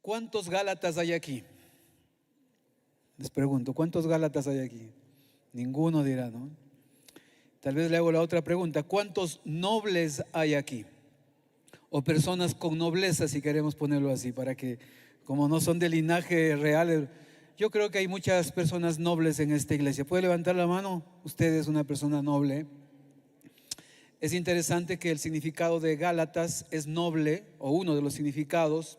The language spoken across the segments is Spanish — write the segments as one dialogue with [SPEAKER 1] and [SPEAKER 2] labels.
[SPEAKER 1] ¿Cuántos Gálatas hay aquí? Les pregunto, ¿cuántos Gálatas hay aquí? Ninguno dirá, ¿no? Tal vez le hago la otra pregunta: ¿cuántos nobles hay aquí? O personas con nobleza, si queremos ponerlo así, para que, como no son de linaje real, yo creo que hay muchas personas nobles en esta iglesia. ¿Puede levantar la mano? Usted es una persona noble. Es interesante que el significado de Gálatas es noble, o uno de los significados.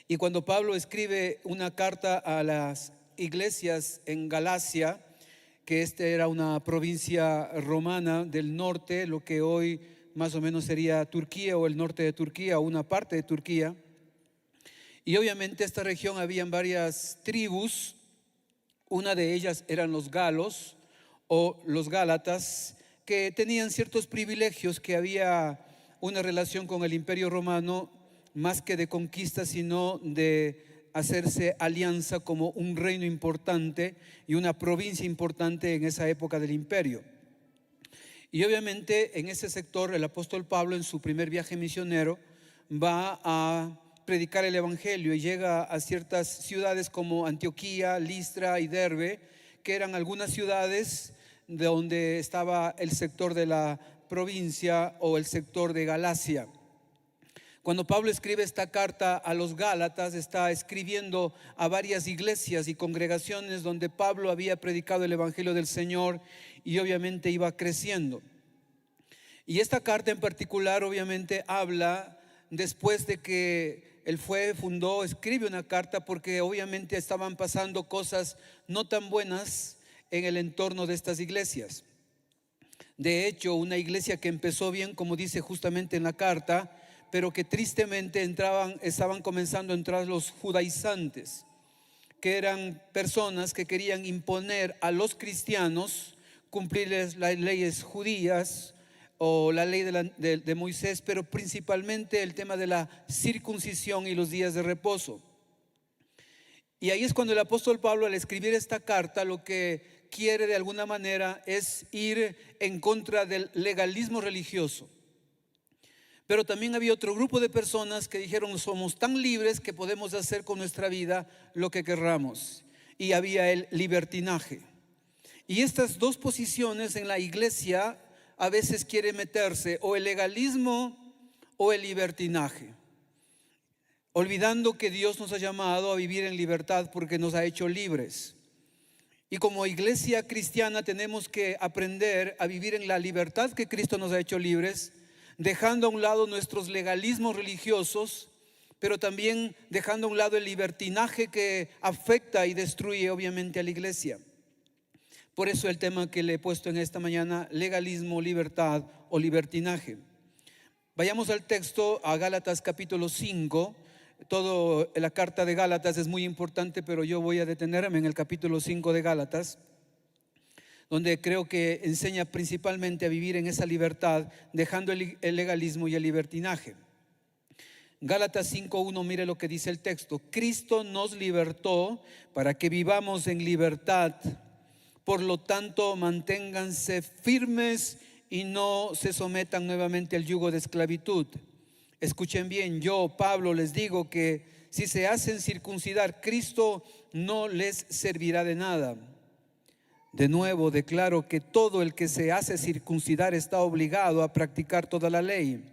[SPEAKER 1] Y cuando Pablo escribe una carta a las iglesias en Galacia, que esta era una provincia romana del norte, lo que hoy más o menos sería Turquía o el norte de Turquía o una parte de Turquía. Y obviamente esta región habían varias tribus. Una de ellas eran los galos o los gálatas, que tenían ciertos privilegios, que había una relación con el Imperio Romano más que de conquista, sino de hacerse alianza como un reino importante y una provincia importante en esa época del imperio. Y obviamente en ese sector el apóstol Pablo, en su primer viaje misionero, va a predicar el evangelio y llega a ciertas ciudades como Antioquía, Listra y Derbe, que eran algunas ciudades de donde estaba el sector de la provincia o el sector de Galacia. Cuando Pablo escribe esta carta a los Gálatas, está escribiendo a varias iglesias y congregaciones donde Pablo había predicado el evangelio del Señor y obviamente iba creciendo. Y esta carta en particular obviamente habla después de que él fundó, escribe una carta porque obviamente estaban pasando cosas no tan buenas en el entorno de estas iglesias. De hecho, una iglesia que empezó bien, como dice justamente en la carta, pero que tristemente estaban comenzando a entrar los judaizantes, que eran personas que querían imponer a los cristianos, cumplirles las leyes judías o la ley de Moisés, pero principalmente el tema de la circuncisión y los días de reposo. Y ahí es cuando el apóstol Pablo, al escribir esta carta, lo que quiere de alguna manera es ir en contra del legalismo religioso. Pero también había otro grupo de personas que dijeron: somos tan libres que podemos hacer con nuestra vida lo que querramos. Y había el libertinaje. Y estas dos posiciones en la iglesia a veces quiere meterse, o el legalismo o el libertinaje, olvidando que Dios nos ha llamado a vivir en libertad porque nos ha hecho libres. Y como iglesia cristiana tenemos que aprender a vivir en la libertad que Cristo nos ha hecho libres, dejando a un lado nuestros legalismos religiosos, pero también dejando a un lado el libertinaje que afecta y destruye obviamente a la iglesia. Por eso el tema que le he puesto en esta mañana: legalismo, libertad o libertinaje. Vayamos al texto, a Gálatas capítulo 5. Toda la carta de Gálatas es muy importante, pero yo voy a detenerme en el capítulo 5 de Gálatas, donde creo que enseña principalmente a vivir en esa libertad, dejando el legalismo y el libertinaje. Gálatas 5:1, mire lo que dice el texto: Cristo nos libertó para que vivamos en libertad. Por lo tanto, manténganse firmes y no se sometan nuevamente al yugo de esclavitud. Escuchen bien, yo, Pablo, les digo que si se hacen circuncidar, Cristo no les servirá de nada. De nuevo, declaro que todo el que se hace circuncidar está obligado a practicar toda la ley.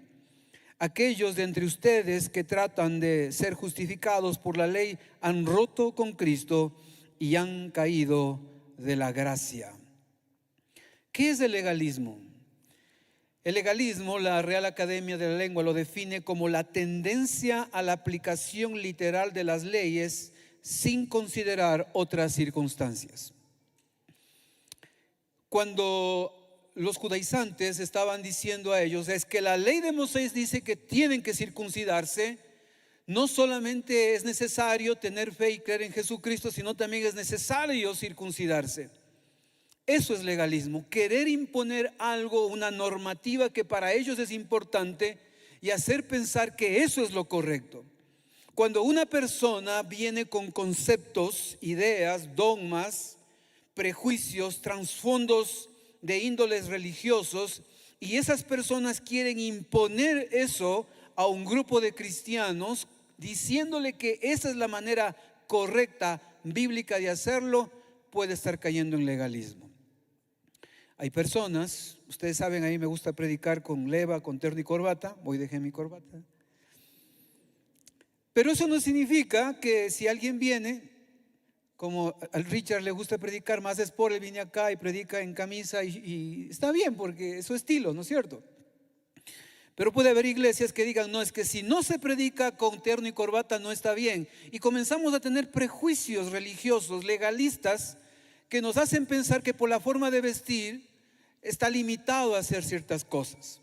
[SPEAKER 1] Aquellos de entre ustedes que tratan de ser justificados por la ley han roto con Cristo y han caído de la gracia. ¿Qué es el legalismo? El legalismo, la Real Academia de la Lengua lo define como la tendencia a la aplicación literal de las leyes sin considerar otras circunstancias. Cuando los judaizantes estaban diciendo a ellos: es que la ley de Moisés dice que tienen que circuncidarse, no solamente es necesario tener fe y creer en Jesucristo, sino también es necesario circuncidarse. Eso es legalismo, querer imponer algo, una normativa que para ellos es importante, y hacer pensar que eso es lo correcto. Cuando una persona viene con conceptos, ideas, dogmas, prejuicios, trasfondos de índoles religiosos, y esas personas quieren imponer eso a un grupo de cristianos, diciéndole que esa es la manera correcta, bíblica de hacerlo, puede estar cayendo en legalismo. Hay personas, ustedes saben, a mí me gusta predicar con leva, con terno y corbata. Hoy dejé mi corbata. Pero eso no significa que si alguien viene, como al Richard le gusta predicar más es por él, viene acá y predica en camisa y está bien porque es su estilo, ¿no es cierto? Pero puede haber iglesias que digan, no, es que si no se predica con terno y corbata no está bien. Y comenzamos a tener prejuicios religiosos, legalistas, que nos hacen pensar que por la forma de vestir está limitado a hacer ciertas cosas.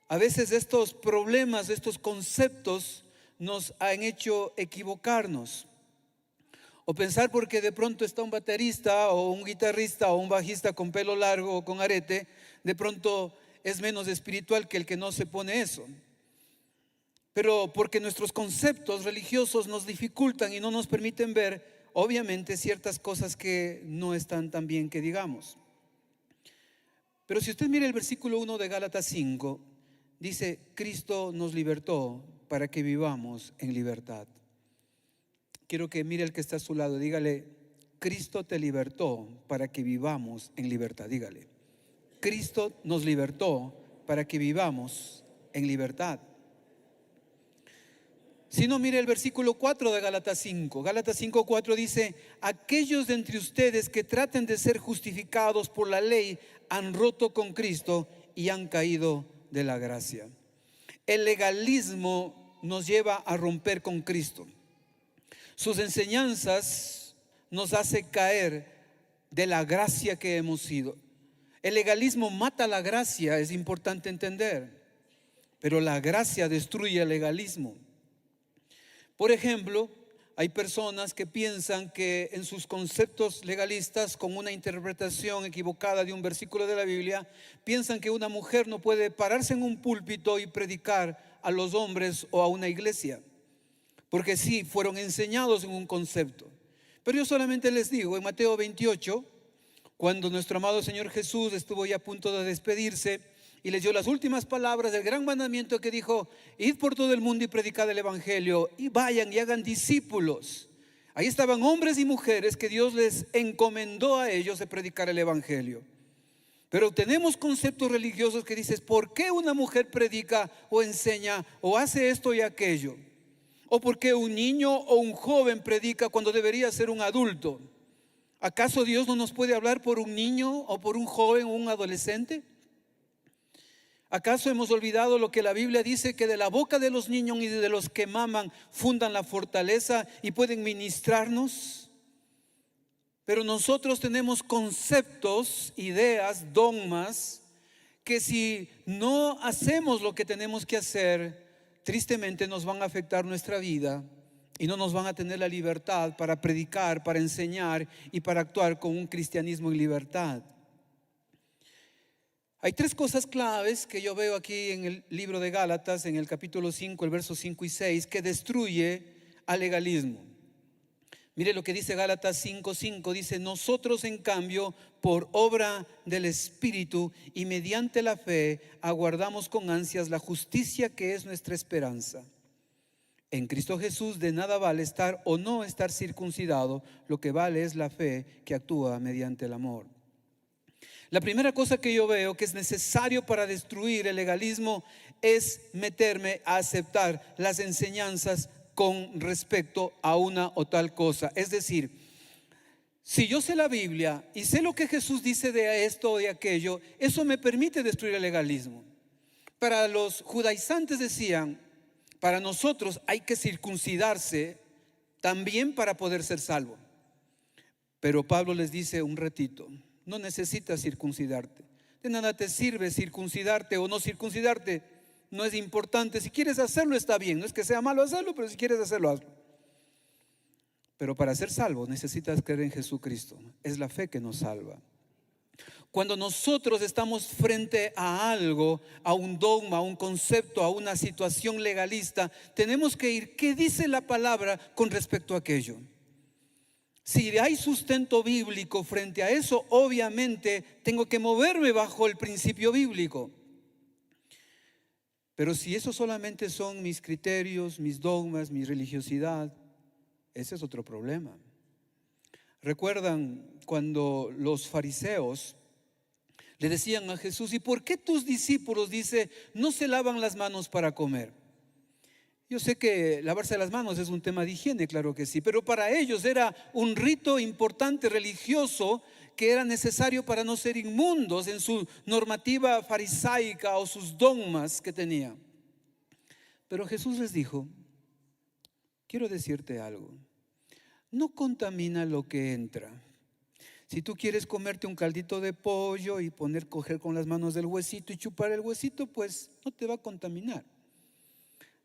[SPEAKER 1] A veces estos problemas, estos conceptos nos han hecho equivocarnos. O pensar porque de pronto está un baterista o un guitarrista o un bajista con pelo largo o con arete, de pronto es menos espiritual que el que no se pone eso. Pero porque nuestros conceptos religiosos nos dificultan y no nos permiten ver, obviamente, ciertas cosas que no están tan bien que digamos. Pero si usted mira el versículo 1 de Gálatas 5, dice, Cristo nos libertó para que vivamos en libertad. Quiero que mire el que está a su lado, dígale, Cristo te libertó para que vivamos en libertad. Dígale, Cristo nos libertó para que vivamos en libertad. Si no, mire el versículo 4 de Gálatas 5. Gálatas 5:4 dice, aquellos de entre ustedes que traten de ser justificados por la ley han roto con Cristo y han caído de la gracia. El legalismo nos lleva a romper con Cristo. Sus enseñanzas nos hace caer de la gracia que hemos sido. El legalismo mata la gracia, es importante entender, pero la gracia destruye el legalismo. Por ejemplo, hay personas que piensan que en sus conceptos legalistas, con una interpretación equivocada de un versículo de la Biblia, piensan que una mujer no puede pararse en un púlpito y predicar a los hombres o a una iglesia, porque sí, fueron enseñados en un concepto. Pero yo solamente les digo, en Mateo 28, cuando nuestro amado Señor Jesús estuvo ya a punto de despedirse y les dio las últimas palabras del gran mandamiento que dijo, id por todo el mundo y predicad el evangelio y vayan y hagan discípulos. Ahí estaban hombres y mujeres que Dios les encomendó a ellos de predicar el evangelio. Pero tenemos conceptos religiosos que dices, ¿por qué una mujer predica o enseña o hace esto y aquello? ¿O por qué un niño o un joven predica cuando debería ser un adulto? ¿Acaso Dios no nos puede hablar por un niño o por un joven o un adolescente? ¿Acaso hemos olvidado lo que la Biblia dice, que de la boca de los niños y de los que maman fundan la fortaleza y pueden ministrarnos? Pero nosotros tenemos conceptos, ideas, dogmas, que si no hacemos lo que tenemos que hacer, tristemente nos van a afectar nuestra vida y no nos van a tener la libertad para predicar, para enseñar y para actuar con un cristianismo en libertad. Hay tres cosas claves que yo veo aquí en el libro de Gálatas, en el capítulo 5, el verso 5 y 6, que destruye al legalismo. Mire lo que dice Gálatas 5:5, dice, nosotros en cambio, por obra del Espíritu y mediante la fe, aguardamos con ansias la justicia que es nuestra esperanza. En Cristo Jesús de nada vale estar o no estar circuncidado, lo que vale es la fe que actúa mediante el amor. La primera cosa que yo veo que es necesario para destruir el legalismo es meterme a aceptar las enseñanzas con respecto a una o tal cosa. Es decir, si yo sé la Biblia y sé lo que Jesús dice de esto o de aquello, eso me permite destruir el legalismo. Para los judaizantes decían, para nosotros hay que circuncidarse también para poder ser salvo. Pero Pablo les dice un retito, no necesitas circuncidarte. De nada te sirve circuncidarte o no circuncidarte. No es importante, si quieres hacerlo está bien, no es que sea malo hacerlo, pero si quieres hacerlo, hazlo. Pero para ser salvo necesitas creer en Jesucristo, es la fe que nos salva. Cuando nosotros estamos frente a algo, a un dogma, a un concepto, a una situación legalista, tenemos que ir, ¿qué dice la palabra con respecto a aquello? Si hay sustento bíblico frente a eso, obviamente tengo que moverme bajo el principio bíblico. Pero si eso solamente son mis criterios, mis dogmas, mi religiosidad, ese es otro problema. ¿Recuerdan cuando los fariseos le decían a Jesús: ¿y por qué tus discípulos, dice, no se lavan las manos para comer? Yo sé que lavarse las manos es un tema de higiene, claro que sí, pero para ellos era un rito importante religioso que era necesario para no ser inmundos en su normativa farisaica o sus dogmas que tenían. Pero Jesús les dijo: quiero decirte algo, no contamina lo que entra. Si tú quieres comerte un caldito de pollo y coger con las manos del huesito y chupar el huesito, pues no te va a contaminar.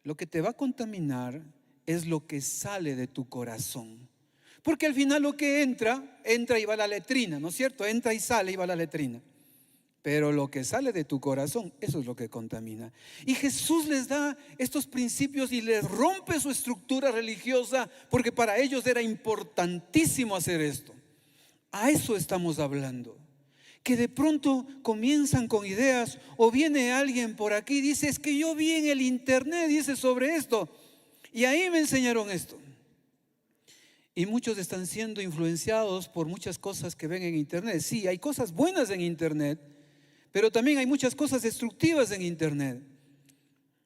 [SPEAKER 1] Lo que te va a contaminar es lo que sale de tu corazón. Porque al final lo que entra y va a la letrina, ¿no es cierto? Entra y sale y va a la letrina. Pero lo que sale de tu corazón, eso es lo que contamina. Y Jesús les da estos principios y les rompe su estructura religiosa, porque para ellos era importantísimo hacer esto. A eso estamos hablando. Que de pronto comienzan con ideas, o viene alguien por aquí y dice: es que yo vi en el internet, dice, sobre esto, y ahí me enseñaron esto. Y muchos están siendo influenciados por muchas cosas que ven en internet. Sí, hay cosas buenas en internet, pero también hay muchas cosas destructivas en internet.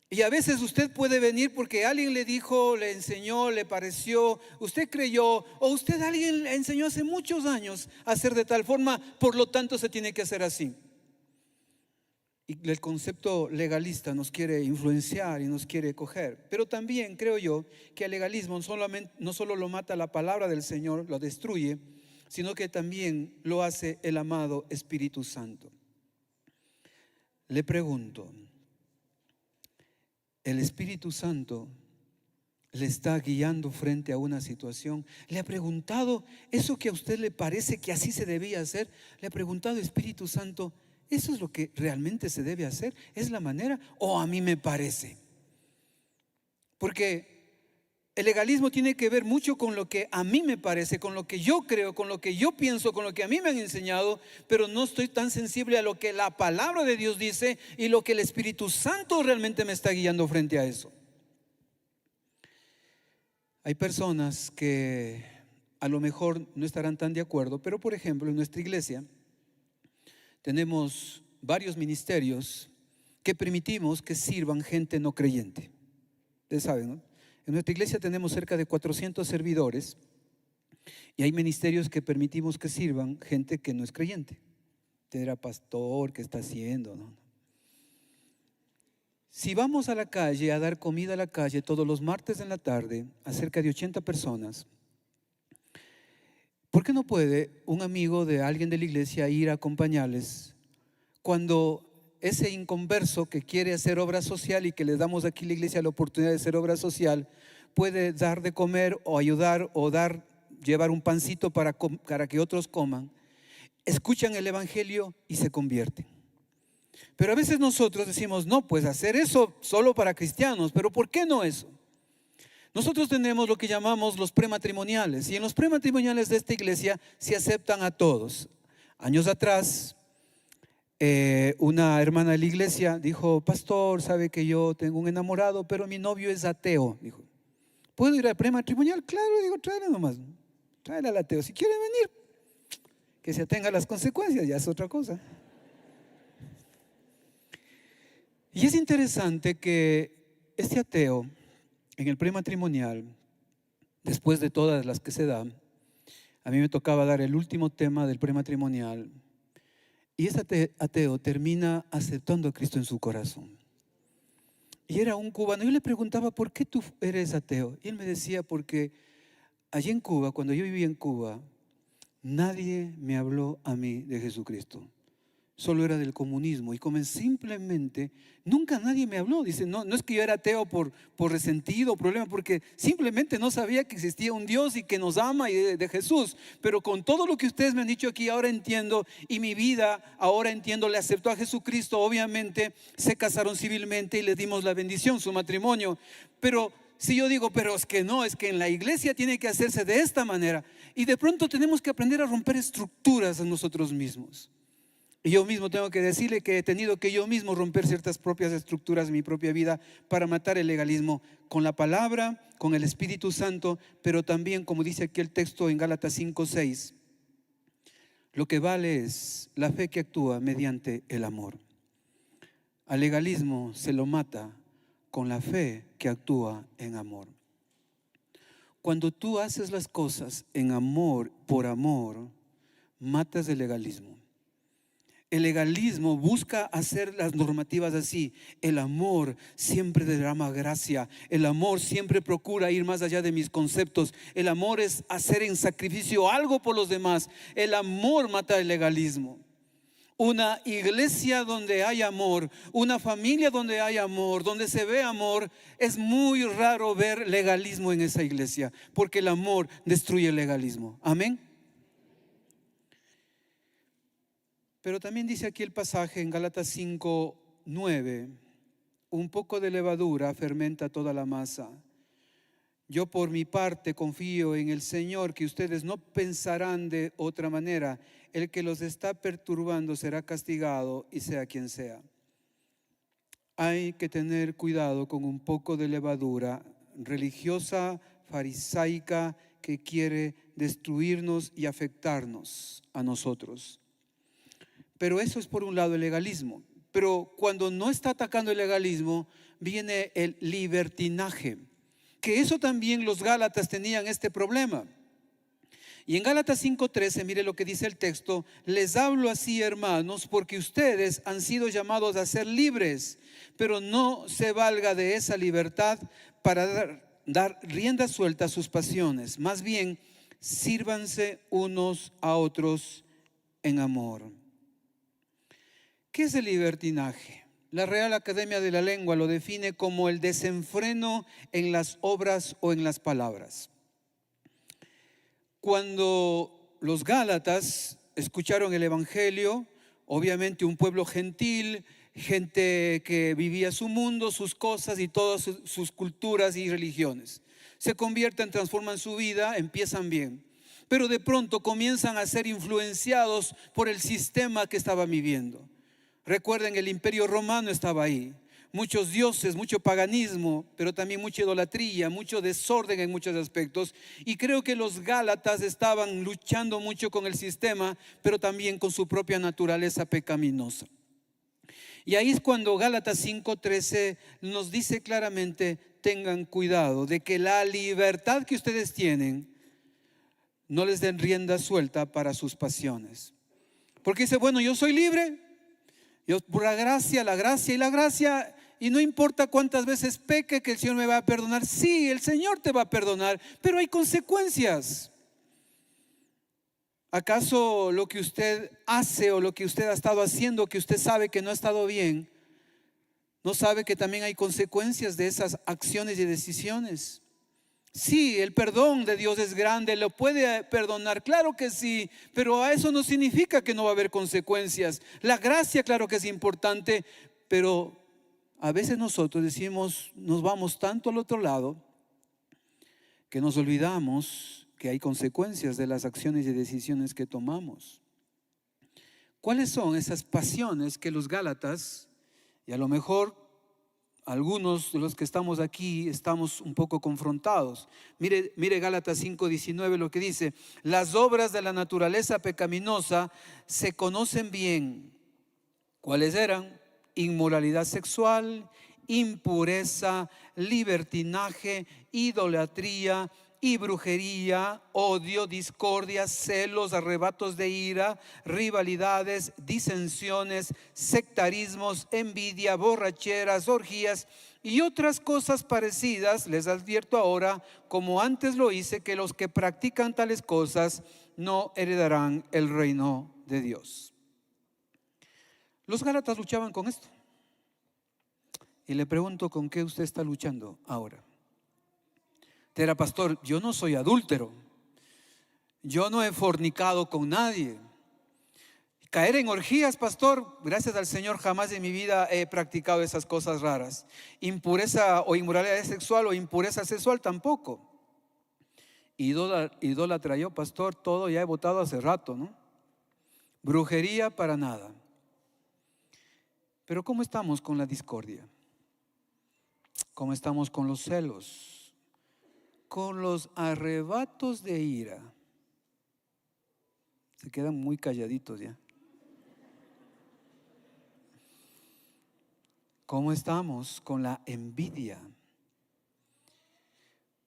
[SPEAKER 1] Y a veces usted puede venir porque alguien le dijo, le enseñó, le pareció, usted creyó, o alguien le enseñó hace muchos años a hacer de tal forma, por lo tanto se tiene que hacer así. Y el concepto legalista nos quiere influenciar y nos quiere coger. Pero también creo yo que el legalismo no solo lo mata la palabra del Señor, lo destruye, sino que también lo hace el amado Espíritu Santo. Le pregunto, ¿el Espíritu Santo le está guiando frente a una situación? ¿Le ha preguntado eso que a usted le parece que así se debía hacer? ¿Le ha preguntado: Espíritu Santo, ¿eso es lo que realmente se debe hacer? ¿Es la manera? ¿O a mí me parece? Porque el legalismo tiene que ver mucho con lo que a mí me parece, con lo que yo creo, con lo que yo pienso, con lo que a mí me han enseñado, pero no estoy tan sensible a lo que la palabra de Dios dice y lo que el Espíritu Santo realmente me está guiando frente a eso. Hay personas que a lo mejor no estarán tan de acuerdo, pero por ejemplo en nuestra iglesia tenemos varios ministerios que permitimos que sirvan gente no creyente. Ustedes saben, ¿no? En nuestra iglesia tenemos cerca de 400 servidores y hay ministerios que permitimos que sirvan gente que no es creyente. Usted era pastor, ¿qué está haciendo? ¿No? Si vamos a la calle a dar comida a la calle todos los martes en la tarde a cerca de 80 personas, ¿por qué no puede un amigo de alguien de la iglesia ir a acompañarles cuando ese inconverso que quiere hacer obra social y que le damos aquí a la iglesia la oportunidad de hacer obra social, puede dar de comer o ayudar o llevar un pancito para que otros coman, escuchan el evangelio y se convierten? Pero a veces nosotros decimos: no, pues hacer eso solo para cristianos. Pero ¿por qué no eso? Nosotros tenemos lo que llamamos los prematrimoniales, y en los prematrimoniales de esta iglesia se aceptan a todos. Años atrás, una hermana de la iglesia dijo: pastor, sabe que yo tengo un enamorado, pero mi novio es ateo. Dijo: ¿puedo ir al prematrimonial? Claro, digo, tráela nomás, tráela al ateo. Si quiere venir, que se atenga a las consecuencias, ya es otra cosa. Y es interesante que este ateo, en el prematrimonial, después de todas las que se dan, a mí me tocaba dar el último tema del prematrimonial. Y ese ateo termina aceptando a Cristo en su corazón. Y era un cubano. Yo le preguntaba: ¿por qué tú eres ateo? Y él me decía: porque allí en Cuba, cuando yo vivía en Cuba, nadie me habló a mí de Jesucristo. Solo era del comunismo. Y como simplemente nunca nadie me habló. Dice: no es que yo era ateo por resentido o problema, porque simplemente no sabía que existía un Dios y que nos ama y de Jesús. Pero con todo lo que ustedes me han dicho aquí, ahora entiendo, y mi vida ahora entiendo, le aceptó a Jesucristo. Obviamente se casaron civilmente y le dimos la bendición, su matrimonio. Pero si yo digo: pero es que no, es que en la iglesia tiene que hacerse de esta manera. Y de pronto tenemos que aprender a romper estructuras en nosotros mismos. Y yo mismo tengo que decirle que he tenido que yo mismo romper ciertas propias estructuras de mi propia vida para matar el legalismo con la palabra, con el Espíritu Santo, pero también, como dice aquí el texto en Gálatas 5:6, lo que vale es la fe que actúa mediante el amor. Al legalismo se lo mata con la fe que actúa en amor. Cuando tú haces las cosas en amor, por amor, matas el legalismo. El legalismo busca hacer las normativas así. El amor siempre derrama gracia. El amor siempre procura ir más allá de mis conceptos. El amor es hacer en sacrificio algo por los demás. El amor mata el legalismo. Una iglesia donde hay amor, una familia donde hay amor, donde se ve amor, es muy raro ver legalismo en esa iglesia, porque el amor destruye el legalismo. Amén. Pero también dice aquí el pasaje en Gálatas 5:9, un poco de levadura fermenta toda la masa. Yo por mi parte confío en el Señor que ustedes no pensarán de otra manera. El que los está perturbando será castigado, y sea quien sea. Hay que tener cuidado con un poco de levadura religiosa, farisaica, que quiere destruirnos y afectarnos a nosotros. Pero eso es por un lado el legalismo. Pero cuando no está atacando el legalismo, viene el libertinaje, que eso también los Gálatas tenían este problema. Y en Gálatas 5:13, mire lo que dice el texto: les hablo así, hermanos, porque ustedes han sido llamados a ser libres, pero no se valga de esa libertad para dar rienda suelta a sus pasiones. Más bien, sírvanse unos a otros en amor. ¿Qué es el libertinaje? La Real Academia de la Lengua lo define como el desenfreno en las obras o en las palabras. Cuando los Gálatas escucharon el Evangelio, obviamente un pueblo gentil, gente que vivía su mundo, sus cosas y todas sus culturas y religiones, se convierten, transforman su vida, empiezan bien, pero de pronto comienzan a ser influenciados por el sistema que estaban viviendo. Recuerden, el Imperio Romano estaba ahí. Muchos dioses, mucho paganismo, pero también mucha idolatría, mucho desorden en muchos aspectos. Y creo que los Gálatas estaban luchando mucho con el sistema, pero también con su propia naturaleza pecaminosa. Y ahí es cuando Gálatas 5:13 nos dice claramente: tengan cuidado de que la libertad que ustedes tienen no les den rienda suelta para sus pasiones. Porque dice, bueno, yo soy libre, yo por la gracia y la gracia, y no importa cuántas veces peque, que el Señor me va a perdonar. Sí, el Señor te va a perdonar, pero hay consecuencias. ¿Acaso lo que usted hace o lo que usted ha estado haciendo, que usted sabe que no ha estado bien, no sabe que también hay consecuencias de esas acciones y decisiones? Sí, el perdón de Dios es grande, lo puede perdonar, claro que sí, pero a eso no significa que no va a haber consecuencias. La gracia, claro que es importante, pero a veces nosotros decimos, nos vamos tanto al otro lado, que nos olvidamos que hay consecuencias de las acciones y decisiones que tomamos. ¿Cuáles son esas pasiones que los Gálatas, y a lo mejor algunos de los que estamos aquí estamos un poco confrontados? Mire Gálatas 5:19 lo que dice: las obras de la naturaleza pecaminosa se conocen bien. ¿Cuáles eran? Inmoralidad sexual, impureza, libertinaje, idolatría y brujería, odio, discordia, celos, arrebatos de ira, rivalidades, disensiones, sectarismos, envidia, borracheras, orgías y otras cosas parecidas. Les advierto ahora, como antes lo hice, que los que practican tales cosas no heredarán el reino de Dios. Los Gálatas luchaban con esto. Y le pregunto, ¿con qué usted está luchando ahora? Usted era pastor, yo no soy adúltero, yo no he fornicado con nadie. Caer en orgías, pastor, gracias al Señor jamás en mi vida he practicado esas cosas raras. Impureza o inmoralidad sexual o impureza sexual tampoco. Idólatra yo, pastor, todo ya he votado hace rato, ¿no? Brujería para nada. Pero ¿cómo estamos con la discordia? ¿Cómo estamos con los celos? Con los arrebatos de ira. Se quedan muy calladitos ya. ¿Cómo estamos con la envidia?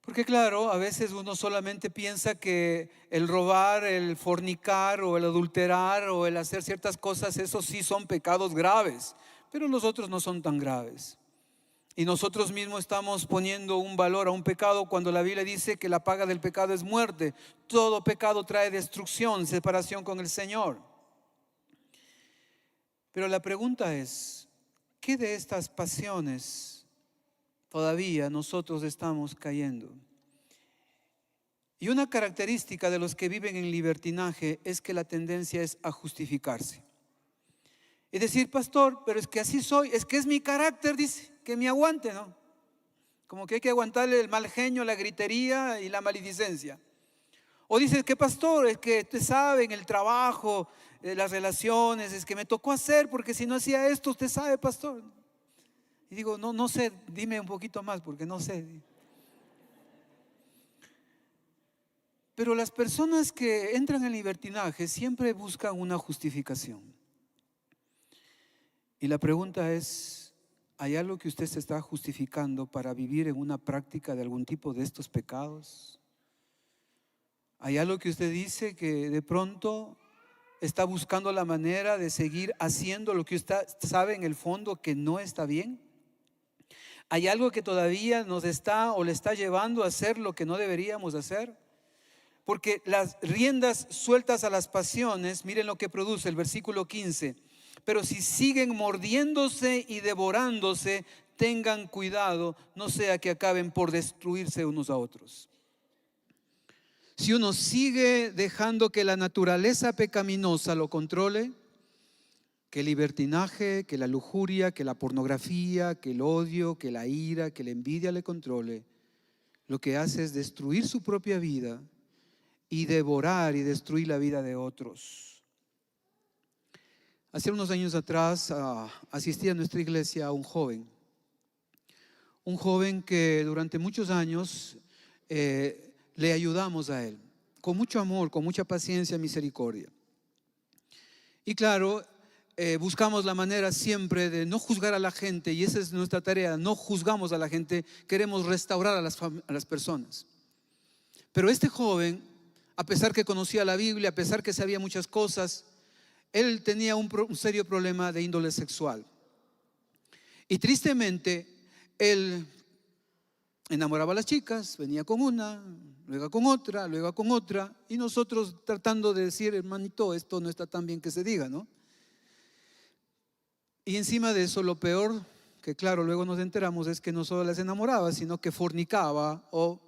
[SPEAKER 1] Porque claro, a veces uno solamente piensa que el robar, el fornicar o el adulterar o el hacer ciertas cosas, esos sí son pecados graves, pero los otros no son tan graves. Y nosotros mismos estamos poniendo un valor a un pecado cuando la Biblia dice que la paga del pecado es muerte. Todo pecado trae destrucción, separación con el Señor. Pero la pregunta es, ¿qué de estas pasiones todavía nosotros estamos cayendo? Y una característica de los que viven en libertinaje es que la tendencia es a justificarse. Y decir, pastor, pero es que así soy, es que es mi carácter, dice, que me aguante, ¿no? Como que hay que aguantarle el mal genio, la gritería y la maledicencia. O dice que pastor, es que usted sabe en el trabajo, las relaciones, es que me tocó hacer porque si no hacía esto, usted sabe, pastor. Y digo, no sé, dime un poquito más porque no sé. Pero las personas que entran en libertinaje siempre buscan una justificación. Y la pregunta es, ¿hay algo que usted se está justificando para vivir en una práctica de algún tipo de estos pecados? ¿Hay algo que usted dice que de pronto está buscando la manera de seguir haciendo lo que usted sabe en el fondo que no está bien? ¿Hay algo que todavía nos está o le está llevando a hacer lo que no deberíamos hacer? Porque las riendas sueltas a las pasiones, miren lo que produce el versículo 15. Pero si siguen mordiéndose y devorándose, tengan cuidado, no sea que acaben por destruirse unos a otros. Si uno sigue dejando que la naturaleza pecaminosa lo controle, que el libertinaje, que la lujuria, que la pornografía, que el odio, que la ira, que la envidia le controle, lo que hace es destruir su propia vida y devorar y destruir la vida de otros. Hace unos años atrás asistí a nuestra iglesia a un joven que durante muchos años le ayudamos a él, con mucho amor, con mucha paciencia, misericordia. Y claro, buscamos la manera siempre de no juzgar a la gente, y esa es nuestra tarea, no juzgamos a la gente, queremos restaurar a las personas. Pero este joven, a pesar que conocía la Biblia, a pesar que sabía muchas cosas, él tenía un serio problema de índole sexual. Y tristemente, él enamoraba a las chicas, venía con una, luego con otra, y nosotros tratando de decir, hermanito, esto no está tan bien que se diga, ¿no? Y encima de eso, lo peor, que claro, luego nos enteramos, es que no solo las enamoraba, sino que fornicaba, o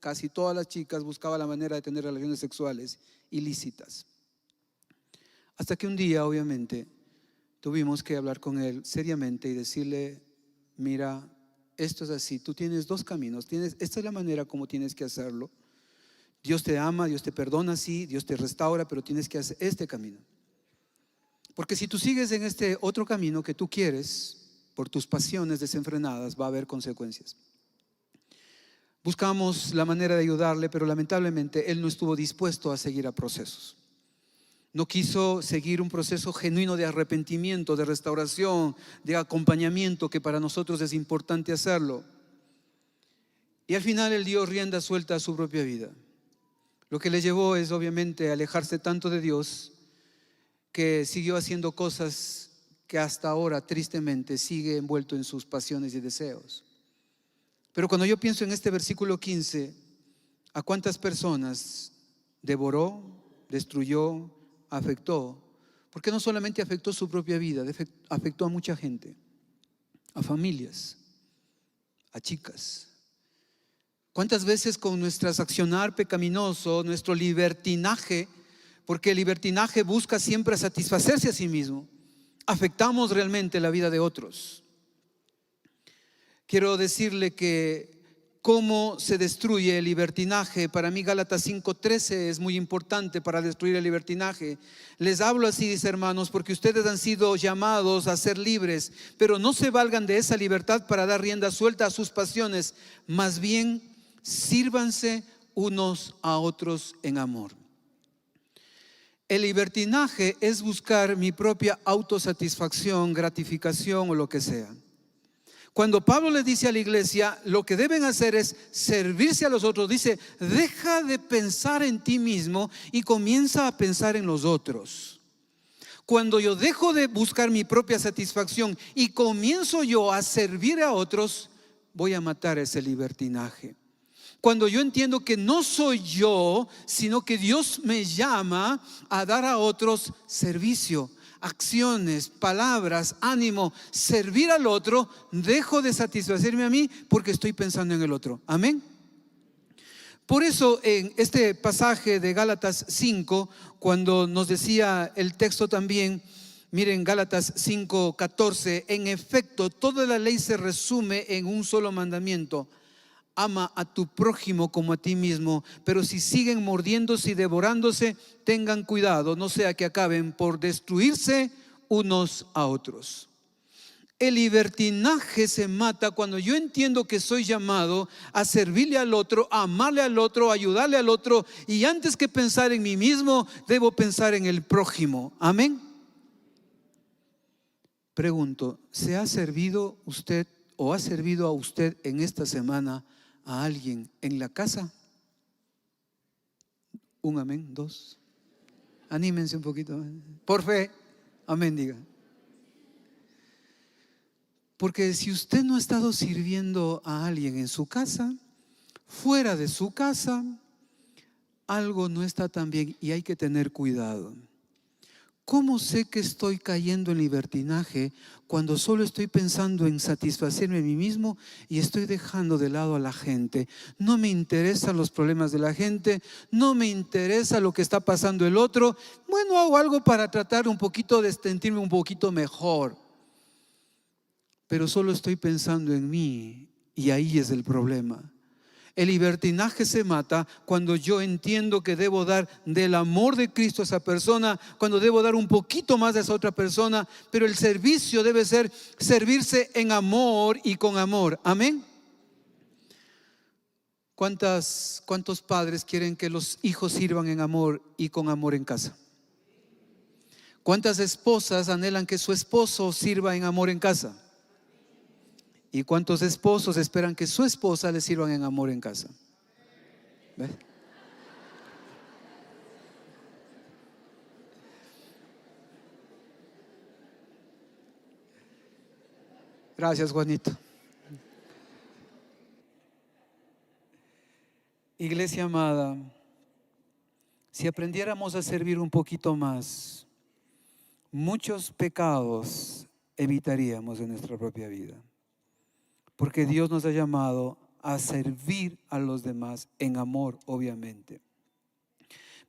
[SPEAKER 1] casi todas las chicas buscaba la manera de tener relaciones sexuales ilícitas. Hasta que un día, obviamente, tuvimos que hablar con él seriamente y decirle, mira, esto es así, tú tienes dos caminos, esta es la manera como tienes que hacerlo. Dios te ama, Dios te perdona, sí, Dios te restaura, pero tienes que hacer este camino. Porque si tú sigues en este otro camino que tú quieres, por tus pasiones desenfrenadas, va a haber consecuencias. Buscamos la manera de ayudarle, pero lamentablemente él no estuvo dispuesto a seguir a procesos. No quiso seguir un proceso genuino de arrepentimiento, de restauración, de acompañamiento, que para nosotros es importante hacerlo. Y al final él dio rienda suelta a su propia vida. Lo que le llevó es obviamente alejarse tanto de Dios que siguió haciendo cosas que hasta ahora tristemente sigue envuelto en sus pasiones y deseos. Pero cuando yo pienso en este versículo 15, ¿a cuántas personas devoró, destruyó, afectó? Porque no solamente afectó su propia vida, afectó a mucha gente, a familias, a chicas. ¿Cuántas veces con nuestro accionar pecaminoso, nuestro libertinaje, porque el libertinaje busca siempre satisfacerse a sí mismo, afectamos realmente la vida de otros? Quiero decirle que cómo se destruye el libertinaje. Para mí Gálatas 5:13 es muy importante para destruir el libertinaje. Les hablo así, dice, hermanos, porque ustedes han sido llamados a ser libres, pero no se valgan de esa libertad para dar rienda suelta a sus pasiones, más bien sírvanse unos a otros en amor. El libertinaje es buscar mi propia autosatisfacción, gratificación o lo que sea. Cuando Pablo le dice a la iglesia, lo que deben hacer es servirse a los otros, dice, deja de pensar en ti mismo y comienza a pensar en los otros. Cuando yo dejo de buscar mi propia satisfacción y comienzo yo a servir a otros, voy a matar ese libertinaje. Cuando yo entiendo que no soy yo, sino que Dios me llama a dar a otros servicio, acciones, palabras, ánimo, servir al otro, dejo de satisfacerme a mí porque estoy pensando en el otro. Amén. Por eso en este pasaje de Gálatas 5, cuando nos decía el texto también, miren Gálatas 5:14, en efecto toda la ley se resume en un solo mandamiento: ama a tu prójimo como a ti mismo. Pero si siguen mordiéndose y devorándose, tengan cuidado, no sea que acaben por destruirse unos a otros. El libertinaje se mata cuando yo entiendo que soy llamado a servirle al otro, a amarle al otro, a ayudarle al otro, y antes que pensar en mí mismo, debo pensar en el prójimo. Amén. Pregunto, ¿se ha servido usted o ha servido a usted en esta semana a alguien en la casa? Un amén, dos. Anímense un poquito. Por fe, amén, diga. Porque si usted no ha estado sirviendo a alguien en su casa, fuera de su casa, algo no está tan bien y hay que tener cuidado. ¿Cómo sé que estoy cayendo en libertinaje cuando solo estoy pensando en satisfacerme a mí mismo y estoy dejando de lado a la gente? No me interesan los problemas de la gente, no me interesa lo que está pasando el otro. Bueno, hago algo para tratar un poquito de sentirme un poquito mejor, pero solo estoy pensando en mí y ahí es el problema. El libertinaje se mata cuando yo entiendo que debo dar del amor de Cristo a esa persona, cuando debo dar un poquito más de esa otra persona, pero el servicio debe ser servirse en amor y con amor. Amén. ¿Cuántos padres quieren que los hijos sirvan en amor y con amor en casa? ¿Cuántas esposas anhelan que su esposo sirva en amor en casa? ¿Y cuántos esposos esperan que su esposa les sirvan en amor en casa? ¿Ves? Gracias, Juanito. Iglesia amada, si aprendiéramos a servir un poquito más, muchos pecados evitaríamos en nuestra propia vida. Porque Dios nos ha llamado a servir a los demás en amor, obviamente.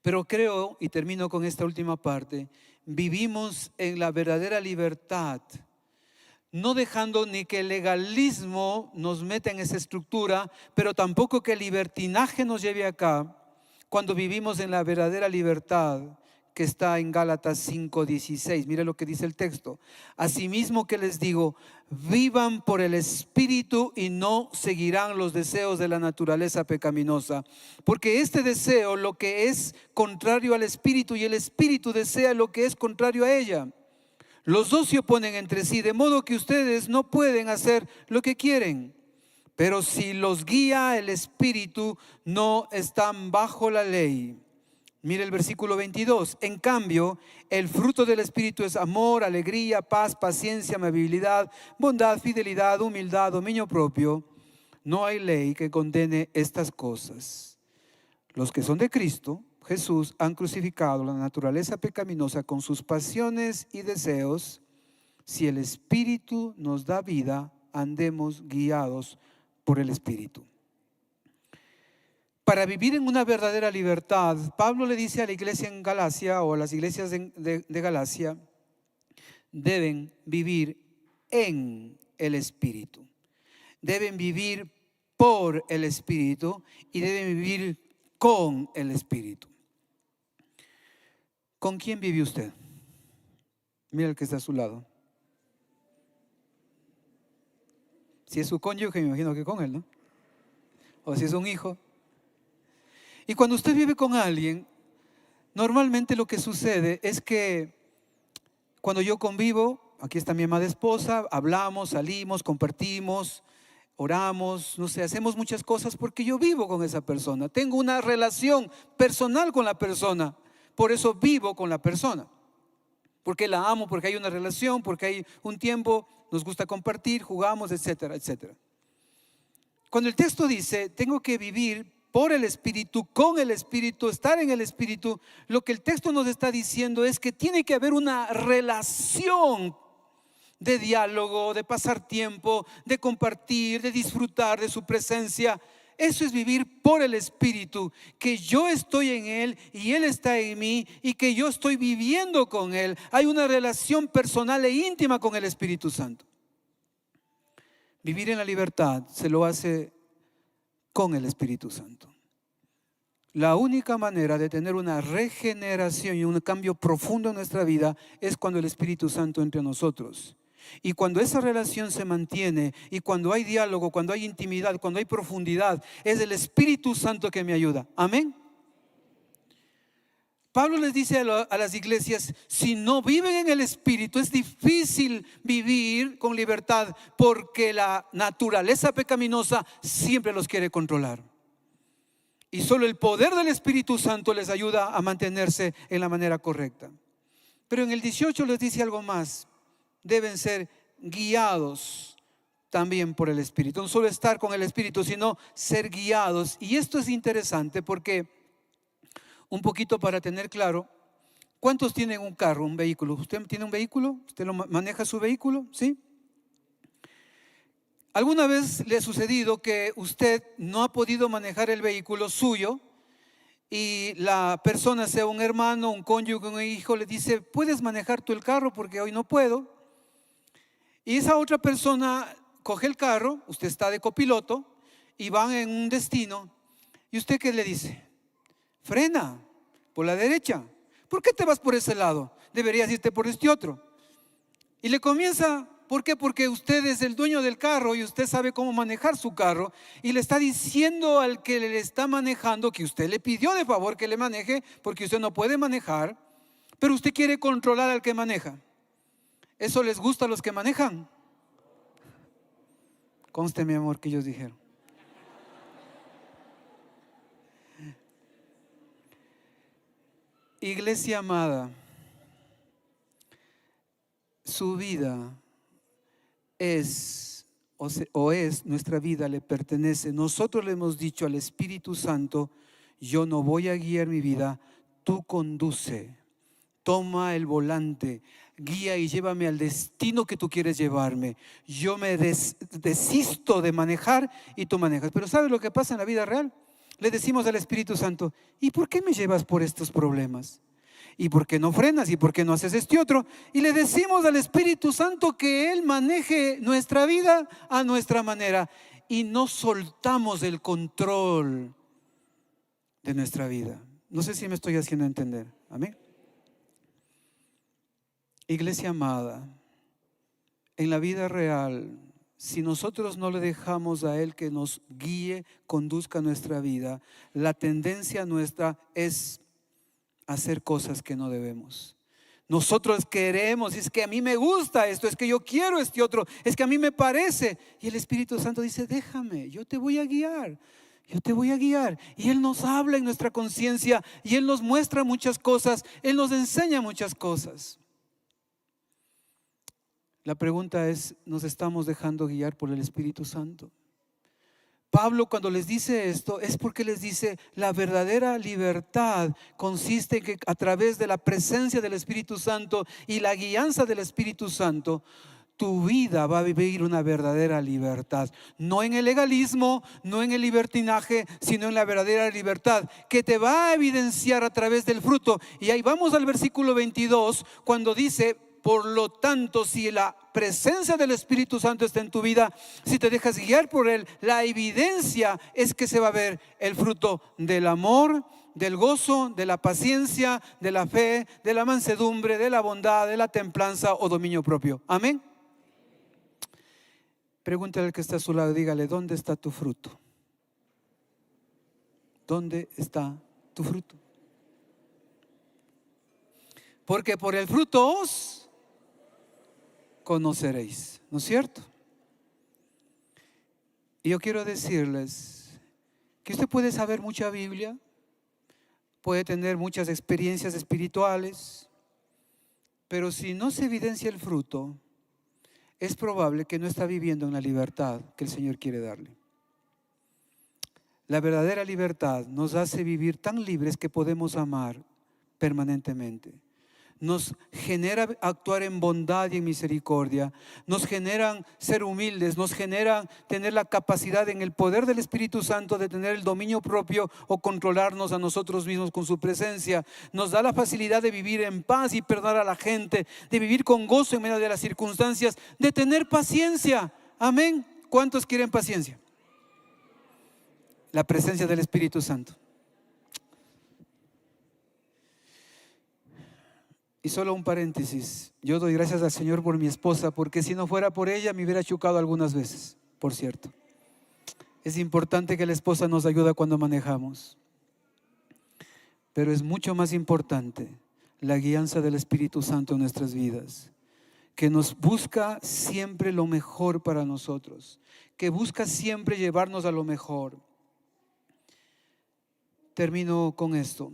[SPEAKER 1] Pero creo, y termino con esta última parte, vivimos en la verdadera libertad, no dejando ni que el legalismo nos meta en esa estructura, pero tampoco que el libertinaje nos lleve acá, cuando vivimos en la verdadera libertad que está en Gálatas 5:16. Mire lo que dice el texto: asimismo que les digo, vivan por el Espíritu y no seguirán los deseos de la naturaleza pecaminosa, porque este deseo lo que es contrario al Espíritu y el Espíritu desea lo que es contrario a ella. Los dos se oponen entre sí, de modo que ustedes no pueden hacer lo que quieren. Pero si los guía el Espíritu, no están bajo la ley. Mire el versículo 22. En cambio, el fruto del Espíritu es amor, alegría, paz, paciencia, amabilidad, bondad, fidelidad, humildad, dominio propio. No hay ley que condene estas cosas. Los que son de Cristo Jesús han crucificado la naturaleza pecaminosa con sus pasiones y deseos. Si el Espíritu nos da vida, andemos guiados por el Espíritu. Para vivir en una verdadera libertad, Pablo le dice a la iglesia en Galacia, o a las iglesias de Galacia, deben vivir en el Espíritu. Deben vivir por el Espíritu y deben vivir con el Espíritu. ¿Con quién vive usted? Mira el que está a su lado. Si es su cónyuge, me imagino que con él, ¿no? O si es un hijo. Y cuando usted vive con alguien, normalmente lo que sucede es que cuando yo convivo, aquí está mi amada esposa, hablamos, salimos, compartimos, oramos, no sé, hacemos muchas cosas porque yo vivo con esa persona. Tengo una relación personal con la persona. Por eso vivo con la persona. Porque la amo, porque hay una relación, porque hay un tiempo, nos gusta compartir, jugamos, etcétera, etcétera. Cuando el texto dice, tengo que vivir por el Espíritu, con el Espíritu, estar en el Espíritu, lo que el texto nos está diciendo es que tiene que haber una relación de diálogo, de pasar tiempo, de compartir, de disfrutar de su presencia. Eso es vivir por el Espíritu, que yo estoy en Él y Él está en mí y que yo estoy viviendo con Él. Hay una relación personal e íntima con el Espíritu Santo. Vivir en la libertad se lo hace con el Espíritu Santo. La única manera de tener una regeneración y un cambio profundo en nuestra vida es cuando el Espíritu Santo entre nosotros. Y cuando esa relación se mantiene y cuando hay diálogo, cuando hay intimidad, cuando hay profundidad, es el Espíritu Santo que me ayuda. Amén. Pablo les dice a las iglesias, si no viven en el Espíritu, es difícil vivir con libertad porque la naturaleza pecaminosa siempre los quiere controlar. Y solo el poder del Espíritu Santo les ayuda a mantenerse en la manera correcta. Pero en el 18 les dice algo más. Deben ser guiados también por el Espíritu. No solo estar con el Espíritu, sino ser guiados. Y esto es interesante porque, un poquito para tener claro, ¿cuántos tienen un carro, un vehículo? ¿Usted tiene un vehículo? ¿Usted maneja su vehículo? ¿Sí? ¿Alguna vez le ha sucedido que usted no ha podido manejar el vehículo suyo y la persona, sea un hermano, un cónyuge, un hijo, le dice, ¿puedes manejar tú el carro porque hoy no puedo? Y esa otra persona coge el carro, usted está de copiloto y van en un destino. ¿Y usted qué le dice? Frena por la derecha. ¿Por qué te vas por ese lado? Deberías irte por este otro. Y le comienza, ¿por qué? Porque usted es el dueño del carro y usted sabe cómo manejar su carro. Y le está diciendo al que le está manejando que usted le pidió de favor que le maneje porque usted no puede manejar, pero usted quiere controlar al que maneja. ¿Eso les gusta a los que manejan? Conste, mi amor, que ellos dijeron. Iglesia amada, su vida es nuestra vida, le pertenece. Nosotros le hemos dicho al Espíritu Santo, yo no voy a guiar mi vida, tú conduce, toma el volante, guía y llévame al destino que tú quieres llevarme. Yo me desisto de manejar y tú manejas. Pero ¿sabes lo que pasa en la vida real? Le decimos al Espíritu Santo, ¿y por qué me llevas por estos problemas? ¿Y por qué no frenas? ¿Y por qué no haces este otro? Y le decimos al Espíritu Santo que Él maneje nuestra vida a nuestra manera. Y no soltamos el control de nuestra vida. No sé si me estoy haciendo entender. Amén. Iglesia amada, en la vida real, si nosotros no le dejamos a Él que nos guíe, conduzca nuestra vida, la tendencia nuestra es hacer cosas que no debemos. Nosotros queremos, es que a mí me gusta esto, es que yo quiero este otro, es que a mí me parece. Y el Espíritu Santo dice, déjame, yo te voy a guiar. Yo te voy a guiar. Y Él nos habla en nuestra conciencia y Él nos muestra muchas cosas, Él nos enseña muchas cosas. La pregunta es, ¿nos estamos dejando guiar por el Espíritu Santo? Pablo, cuando les dice esto, es porque les dice, la verdadera libertad consiste en que a través de la presencia del Espíritu Santo y la guianza del Espíritu Santo, tu vida va a vivir una verdadera libertad. No en el legalismo, no en el libertinaje, sino en la verdadera libertad que te va a evidenciar a través del fruto. Y ahí vamos al versículo 22, cuando dice, Por lo tanto, si la presencia del Espíritu Santo está en tu vida, si te dejas guiar por Él, la evidencia es que se va a ver el fruto del amor, del gozo, de la paciencia, de la fe, de la mansedumbre, de la bondad, de la templanza o dominio propio. Amén. Pregúntale al que está a su lado, dígale, ¿dónde está tu fruto? ¿Dónde está tu fruto? Porque por el fruto os conoceréis, ¿no es cierto? Y yo quiero decirles que usted puede saber mucha Biblia, puede tener muchas experiencias espirituales, pero si no se evidencia el fruto, es probable que no está viviendo en la libertad que el Señor quiere darle. La verdadera libertad nos hace vivir tan libres que podemos amar permanentemente. Nos genera actuar en bondad y en misericordia, nos generan ser humildes, nos generan tener la capacidad en el poder del Espíritu Santo de tener el dominio propio o controlarnos a nosotros mismos con su presencia. Nos da la facilidad de vivir en paz y perdonar a la gente, de vivir con gozo en medio de las circunstancias, de tener paciencia. Amén. ¿Cuántos quieren paciencia? La presencia del Espíritu Santo. Y solo un paréntesis, yo doy gracias al Señor por mi esposa, porque si no fuera por ella me hubiera chocado algunas veces, por cierto. Es importante que la esposa nos ayude cuando manejamos, pero es mucho más importante la guianza del Espíritu Santo en nuestras vidas, que nos busca siempre lo mejor para nosotros, que busca siempre llevarnos a lo mejor. Termino con esto.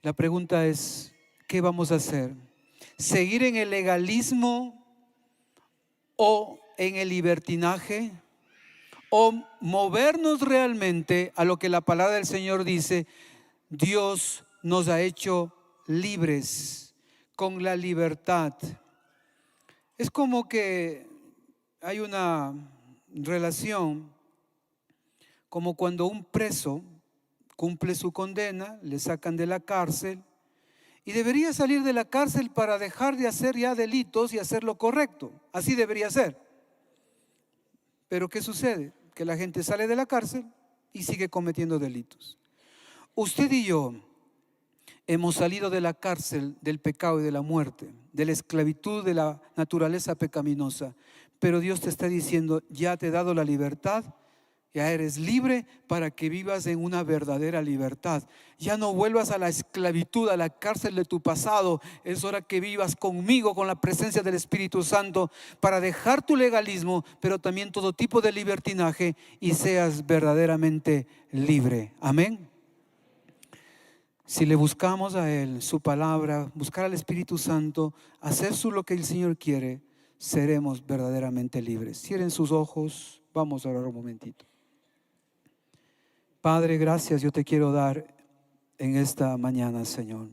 [SPEAKER 1] La pregunta es, ¿qué vamos a hacer? ¿Seguir en el legalismo o en el libertinaje? ¿O movernos realmente a lo que la palabra del Señor dice? Dios nos ha hecho libres con la libertad. Es como que hay una relación, como cuando un preso cumple su condena, le sacan de la cárcel y debería salir de la cárcel para dejar de hacer ya delitos y hacer lo correcto. Así debería ser. Pero ¿qué sucede? Que la gente sale de la cárcel y sigue cometiendo delitos. Usted y yo hemos salido de la cárcel del pecado y de la muerte, de la esclavitud de la naturaleza pecaminosa, pero Dios te está diciendo, ya te he dado la libertad. Ya eres libre para que vivas en una verdadera libertad. Ya no vuelvas a la esclavitud, a la cárcel de tu pasado. Es hora que vivas conmigo, con la presencia del Espíritu Santo, para dejar tu legalismo, pero también todo tipo de libertinaje, y seas verdaderamente libre. Amén. Si le buscamos a Él, su palabra, buscar al Espíritu Santo, hacer lo que el Señor quiere, seremos verdaderamente libres. Cierren sus ojos. Vamos a orar un momentito. Padre, gracias yo te quiero dar en esta mañana, Señor.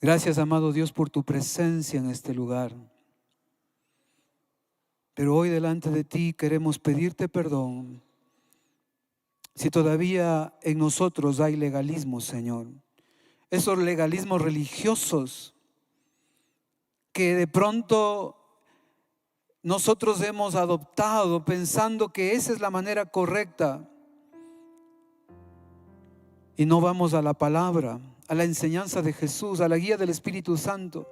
[SPEAKER 1] Gracias, amado Dios, por tu presencia en este lugar. Pero hoy delante de ti queremos pedirte perdón si todavía en nosotros hay legalismo, Señor. Esos legalismos religiosos que de pronto nosotros hemos adoptado pensando que esa es la manera correcta. Y no vamos a la palabra, a la enseñanza de Jesús, a la guía del Espíritu Santo,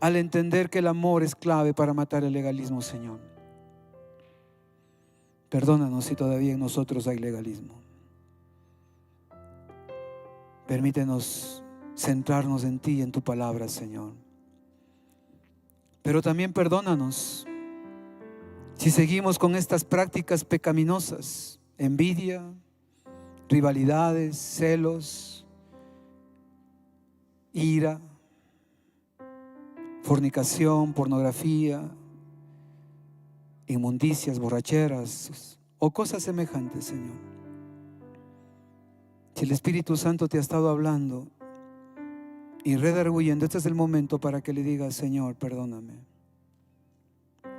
[SPEAKER 1] al entender que el amor es clave para matar el legalismo, Señor. Perdónanos si todavía en nosotros hay legalismo. Permítenos centrarnos en ti y en tu palabra, Señor. Pero también perdónanos si seguimos con estas prácticas pecaminosas, envidia, rivalidades, celos, ira, fornicación, pornografía, inmundicias, borracheras o cosas semejantes, Señor. Si el Espíritu Santo te ha estado hablando y redarguyendo, este es el momento para que le digas: Señor, perdóname.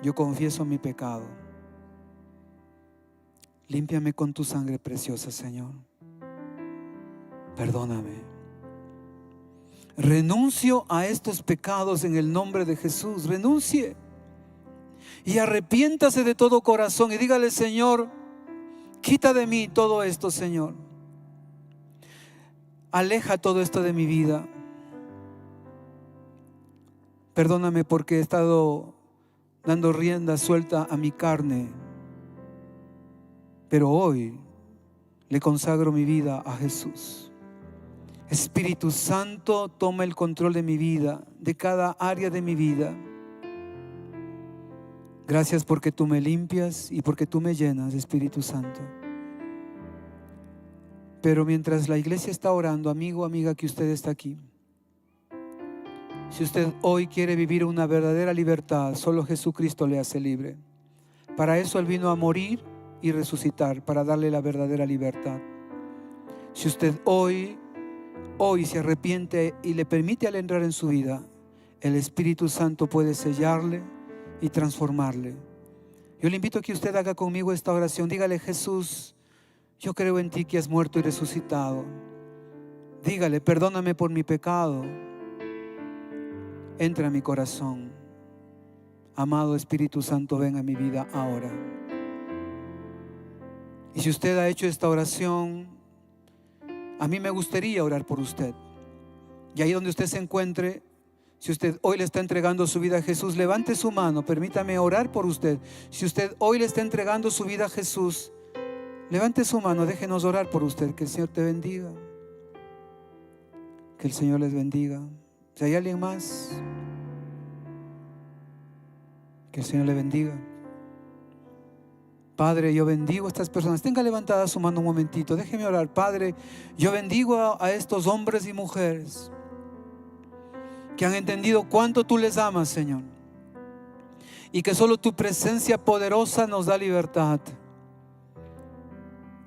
[SPEAKER 1] Yo confieso mi pecado. Límpiame con tu sangre preciosa, Señor. Perdóname. renuncio a estos pecados en el nombre de Jesús. Renuncie y arrepiéntase de todo corazón y dígale: Señor, quita de mí todo esto, Señor. Aleja todo esto de mi vida. Perdóname porque he estado dando rienda suelta a mi carne, pero hoy le consagro mi vida a Jesús. Espíritu Santo, toma el control de mi vida, de cada área de mi vida. Gracias porque tú me limpias y porque tú me llenas, Espíritu Santo. Pero mientras la iglesia está orando, amigo, amiga, que usted está aquí, si usted hoy quiere vivir una verdadera libertad, solo Jesucristo le hace libre. Para eso Él vino a morir y resucitar, para darle la verdadera libertad. Si usted hoy se arrepiente y le permite al entrar en su vida, el Espíritu Santo puede sellarle y transformarle. Yo le invito a que usted haga conmigo esta oración. Dígale: Jesús, yo creo en ti que has muerto y resucitado. Dígale: perdóname por mi pecado. Entra a mi corazón. Amado Espíritu Santo, ven a mi vida ahora. Y si usted ha hecho esta oración, a mí me gustaría orar por usted. Y ahí donde usted se encuentre, si usted hoy le está entregando su vida a Jesús, levante su mano, permítame orar por usted. Si usted hoy le está entregando su vida a Jesús, levante su mano, déjenos orar por usted. Que el Señor te bendiga. Que el Señor les bendiga. Si hay alguien más, que el Señor le bendiga. Padre, yo bendigo a estas personas. Tenga levantada su mano un momentito, déjeme orar. Padre, yo bendigo a estos hombres y mujeres que han entendido cuánto tú les amas, Señor, y que solo tu presencia poderosa nos da libertad.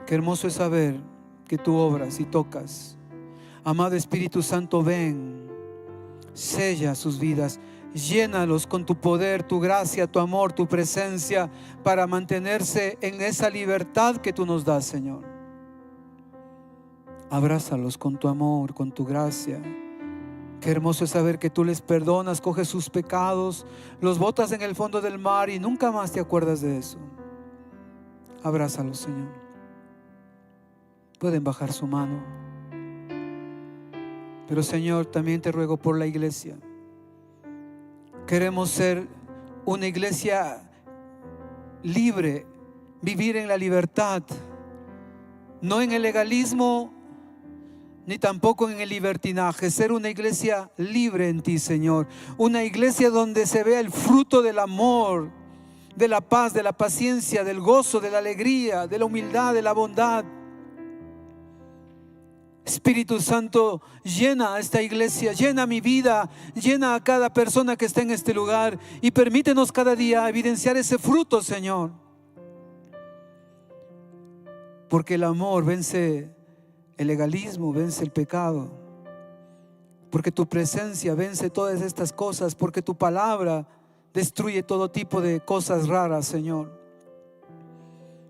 [SPEAKER 1] Qué hermoso es saber que tú obras y tocas. Amado Espíritu Santo, ven, sella sus vidas, llénalos con tu poder, tu gracia, tu amor, tu presencia, para mantenerse en esa libertad que tú nos das, Señor. Abrázalos con tu amor, con tu gracia. Qué hermoso es saber que tú les perdonas, coges sus pecados, los botas en el fondo del mar y nunca más te acuerdas de eso. Abrázalos, Señor. Pueden bajar su mano. Pero, Señor, también te ruego por la iglesia. Queremos ser una iglesia libre, vivir en la libertad, no en el legalismo ni tampoco en el libertinaje. Ser una iglesia libre en ti, Señor. Una iglesia donde se vea el fruto del amor, de la paz, de la paciencia, del gozo, de la alegría, de la humildad, de la bondad. Espíritu Santo, llena a esta iglesia, llena mi vida, llena a cada persona que está en este lugar y permítenos cada día evidenciar ese fruto, Señor. Porque el amor vence el legalismo, vence el pecado. Porque tu presencia vence todas estas cosas. Porque tu palabra destruye todo tipo de cosas raras, Señor.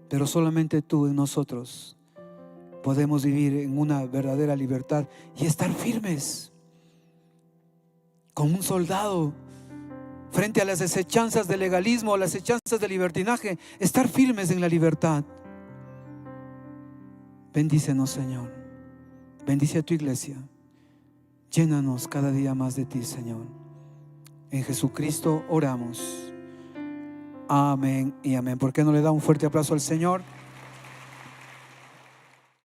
[SPEAKER 1] Pero solamente tú en nosotros podemos vivir en una verdadera libertad y estar firmes como un soldado frente a las acechanzas del legalismo, las acechanzas del libertinaje. Estar firmes en la libertad. Bendícenos, Señor. Bendice a tu iglesia. Llénanos cada día más de ti, Señor. En Jesucristo oramos. Amén y amén. ¿Por qué no le da un fuerte aplauso al Señor?